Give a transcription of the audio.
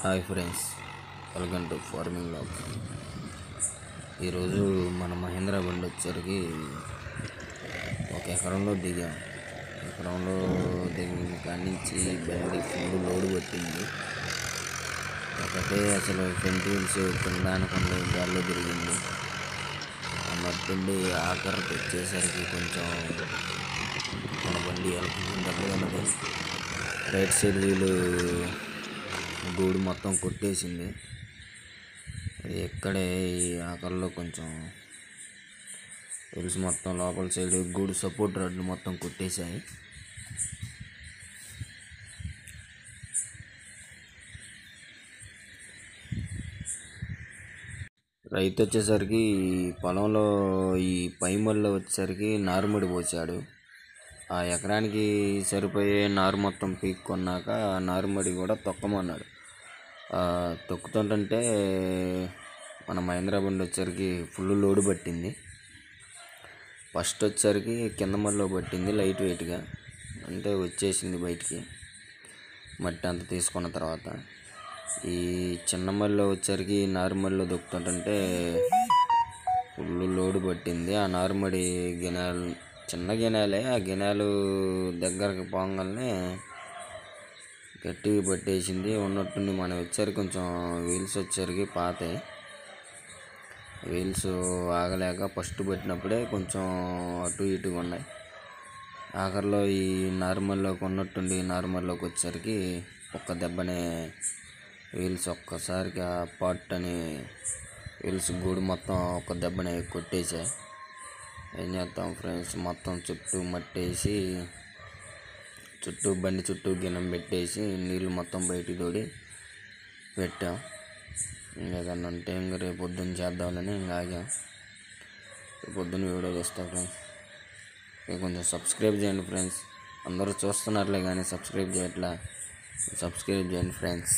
Hi friends, welcome to farming blog. ఈరోజు మన మహేంద్ర బండి వచ్చరికి ఒక ఎకరంలో దిగాం. ఎకరంలో దిగిన కాడి నుంచి బండి ఫుల్ లోడ్ పట్టింది. ఒకటే అసలు ఫ్రంట్ వీల్స్ కిందానకుండా గాల్లో తిరిగింది. మట్టుండి ఆఖరికి వచ్చేసరికి కొంచెం మన బండి దెబ్బతిన్నది. రైట్ సైడ్ వీలు గూడు మొత్తం కొట్టేసింది. ఇక్కడే ఈ ఆకల్లో కొంచెం తెలుసు, మొత్తం లోపల సైడ్ గూడు సపోర్ట్ రాడ్లు మొత్తం కొట్టేశాయి. రైతు వచ్చేసరికి పొలంలో ఈ పైమల్లో వచ్చేసరికి నారుమడి పోసాడు. ఆ ఎకరానికి సరిపోయే నారు మొత్తం పీక్కొన్నాక నారుమడి కూడా తొక్కమన్నాడు. తొక్కుతుంటే మన మహేంద్ర బండి వచ్చరికి ఫుల్ లోడ్ పట్టింది. ఫస్ట్ వచ్చరికి కింద మల్లో పట్టింది లైట్ వెయిట్గా, అంటే వచ్చేసింది బయటికి మట్టి అంతా తీసుకున్న తర్వాత. ఈ చిన్న మల్లో వచ్చరికి నారుమడిలో దొక్కుతుంటే ఫుల్ లోడ్ పట్టింది. ఆ నారుమడి గినాలు చిన్న గినాలే, ఆ గినాలు దగ్గరకు పోగానే గట్టిగా పట్టేసింది. ఉన్నట్టుండి మనం వచ్చరికి కొంచెం వీల్స్ వచ్చరికి పాతాయి. వీల్స్ ఆగలేక ఫస్ట్ పట్టినప్పుడే కొంచెం అటు ఇటుగా ఉన్నాయి. ఆఖరిలో ఈ నార్మల్లోకి ఉన్నట్టుండి నార్మల్లోకి వచ్చేసరికి ఒక్క దెబ్బనే వీల్స్ ఒక్కసారిగా పాట్ అని వీల్స్ గూడు మొత్తం ఒక్క దెబ్బనే కొట్టేసాయి. ఏం చేస్తాం ఫ్రెండ్స్, మొత్తం చుట్టూ మట్టేసి చుట్టూ బండి చుట్టూ గిన్నెం పెట్టేసి నీళ్ళు మొత్తం బయటికి తోడి పెట్టాం. ఏదన్నా అంటే ఇంక రేపు పొద్దున్న చేద్దామని ఇంకా ఆగాం. రేపు పొద్దున్న వీడియో చేస్తాం ఫ్రెండ్స్. కొంచెం సబ్స్క్రైబ్ చేయండి ఫ్రెండ్స్. అందరూ చూస్తున్నారులే కానీ సబ్స్క్రైబ్ చేయట్లా. సబ్స్క్రైబ్ చేయండి ఫ్రెండ్స్.